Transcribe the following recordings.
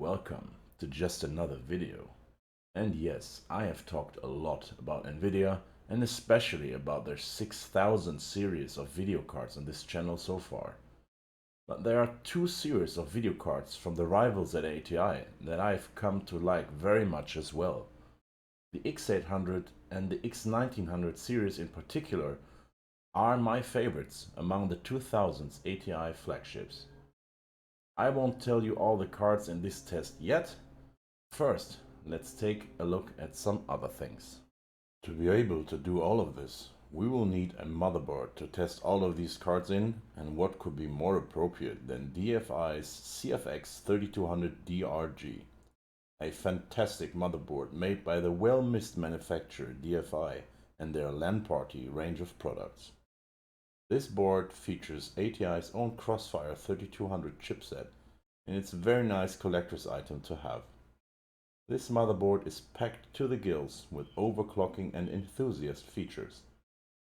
Welcome to just another video. And yes, I have talked a lot about Nvidia and especially about their 6000 series of video cards on this channel so far. But there are two series of video cards from the rivals at ATI that I've come to like very much as well. The X800 and the X1900 series in particular are my favorites among the 2000s ATI flagships. I won't tell you all the cards in this test yet. First, let's take a look at some other things. To be able to do all of this, we will need a motherboard to test all of these cards in, and what could be more appropriate than DFI's CFX 3200 DRG, a fantastic motherboard made by the well-missed manufacturer DFI and their LAN party range of products. This board features ATI's own Crossfire 3200 chipset, and it's a very nice collector's item to have. This motherboard is packed to the gills with overclocking and enthusiast features.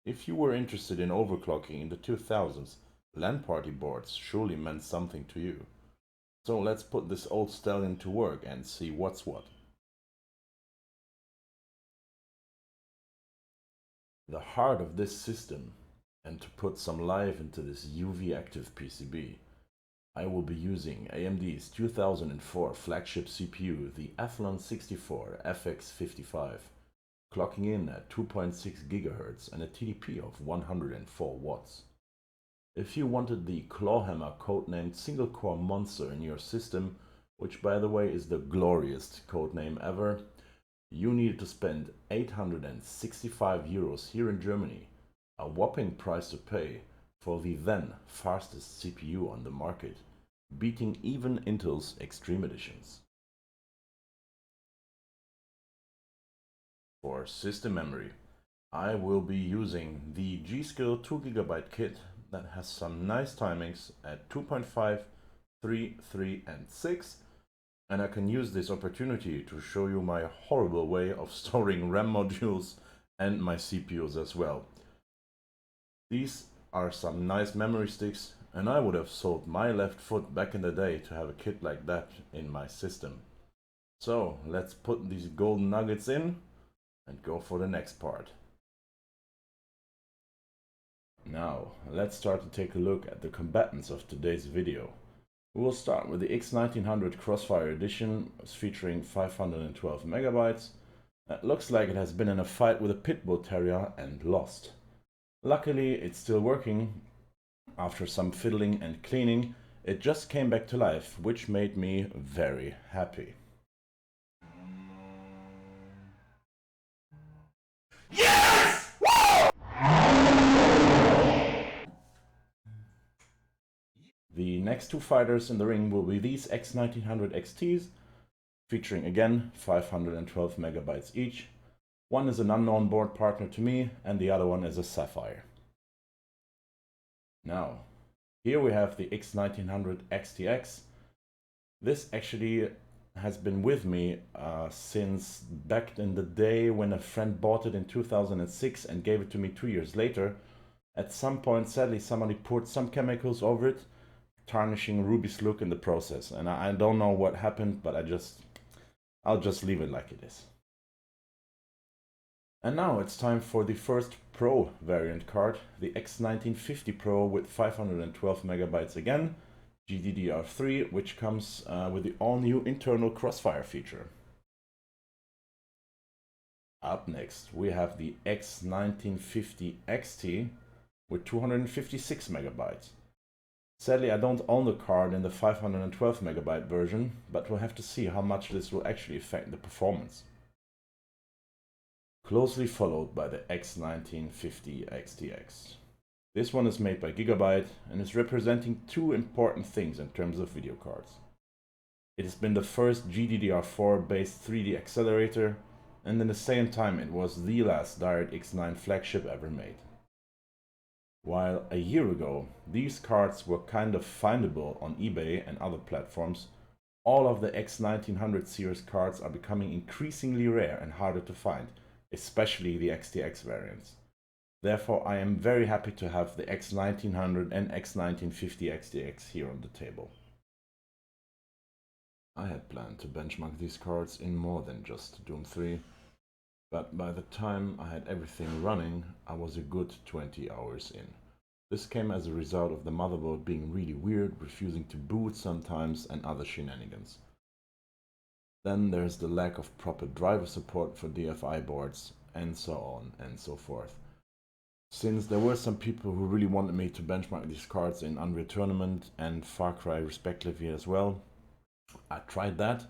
If you were interested in overclocking in the 2000s, LAN party boards surely meant something to you. So let's put this old stallion to work and see what's what. The heart of this system, and to put some life into this UV active PCB, I will be using AMD's 2004 flagship CPU, the Athlon 64 FX55, clocking in at 2.6 GHz and a TDP of 104 watts. If you wanted the Clawhammer codenamed single-core monster in your system, which by the way is the glorious codename ever, you needed to spend 865 euros here in Germany, a whopping price to pay for the then fastest CPU on the market, beating even Intel's Extreme Editions. For system memory, I will be using the G-Skill 2GB kit that has some nice timings at 2.5, 3, 3 and 6, and I can use this opportunity to show you my horrible way of storing RAM modules and my CPUs as well. These are some nice memory sticks, and I would have sold my left foot back in the day to have a kit like that in my system. So let's put these golden nuggets in and go for the next part. Now let's start to take a look at the combatants of today's video. We will start with the X1900 Crossfire Edition featuring 512 megabytes. It looks like it has been in a fight with a pit bull terrier and lost. Luckily, it's still working. After some fiddling and cleaning, it just came back to life, which made me very happy. Yes! Woo! The next two fighters in the ring will be these X1900 XTs, featuring again 512 megabytes each. One is an unknown board partner to me, and the other one is a Sapphire. Now, here we have the X1900 XTX. This actually has been with me since back in the day when a friend bought it in 2006 and gave it to me 2 years later. At some point, sadly, somebody poured some chemicals over it, tarnishing Ruby's look in the process. And I don't know what happened, but I'll just leave it like it is. And now it's time for the first Pro variant card, the X1950 Pro with 512 megabytes again, GDDR3, which comes with the all-new internal Crossfire feature. Up next, we have the X1950 XT with 256 megabytes. Sadly, I don't own the card in the 512 megabyte version, but we'll have to see how much this will actually affect the performance. Closely followed by the X1950 XTX. This one is made by Gigabyte and is representing two important things in terms of video cards. It has been the first GDDR4 based 3D accelerator, and at the same time it was the last DirectX 9 flagship ever made. While a year ago these cards were kind of findable on eBay and other platforms, all of the X1900 series cards are becoming increasingly rare and harder to find, especially the XTX variants. Therefore, I am very happy to have the X1900 and X1950 XTX here on the table. I had planned to benchmark these cards in more than just Doom 3, but by the time I had everything running, I was a good 20 hours in. This came as a result of the motherboard being really weird, refusing to boot sometimes, and other shenanigans. Then there's the lack of proper driver support for DFI boards, and so on and so forth. Since there were some people who really wanted me to benchmark these cards in Unreal Tournament and Far Cry respectively as well, I tried that.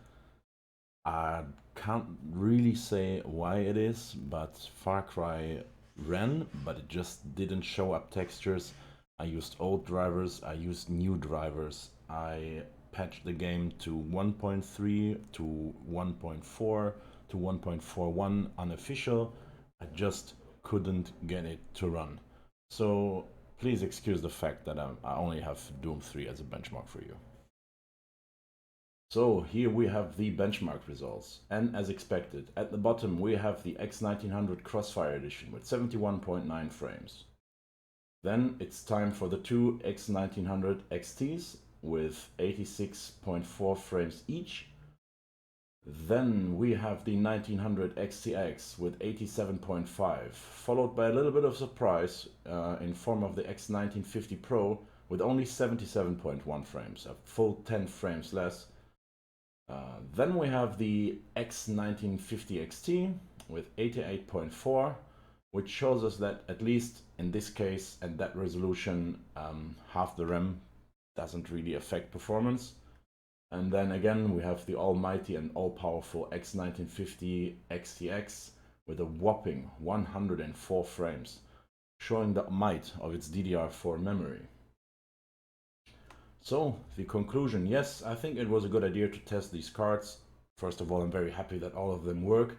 I can't really say why it is, but Far Cry ran, but it just didn't show up textures. I used old drivers, I used new drivers, I patched the game to 1.3, to 1.4, to 1.41 unofficial. I just couldn't get it to run. So please excuse the fact that I only have Doom 3 as a benchmark for you. So here we have the benchmark results, and as expected, at the bottom we have the X1900 Crossfire Edition with 71.9 frames. Then it's time for the two X1900 XTs with 86.4 frames each. Then we have the 1900 XTX with 87.5, followed by a little bit of surprise in form of the X1950 Pro with only 77.1 frames, a full 10 frames less. Then we have the X1950 XT with 88.4, which shows us that at least in this case and that resolution, half the RAM doesn't really affect performance. And then again, we have the almighty and all-powerful X1950 XTX with a whopping 104 frames, showing the might of its DDR4 memory. So, the conclusion, yes, I think it was a good idea to test these cards. First of all, I'm very happy that all of them work.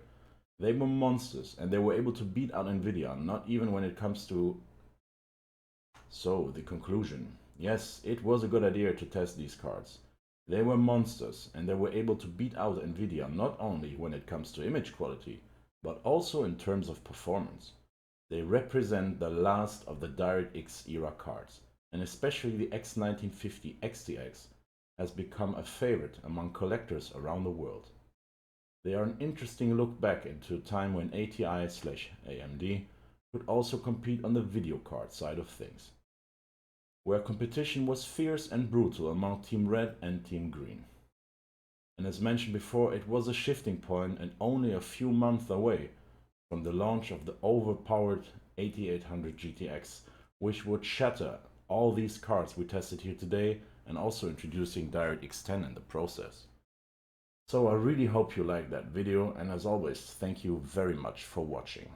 They were monsters, and they were able to beat out Nvidia, not even when it comes to... So, the conclusion, yes, it was a good idea to test these cards. They were monsters, and they were able to beat out Nvidia not only when it comes to image quality, but also in terms of performance. They represent the last of the DirectX era cards, and especially the X1950 XTX has become a favorite among collectors around the world. They are an interesting look back into a time when ATI/AMD could also compete on the video card side of things, where competition was fierce and brutal among Team Red and Team Green. And as mentioned before, it was a shifting point and only a few months away from the launch of the overpowered 8800 GTX, which would shatter all these cards we tested here today, and also introducing DirectX 10 in the process. So I really hope you liked that video, and as always, thank you very much for watching.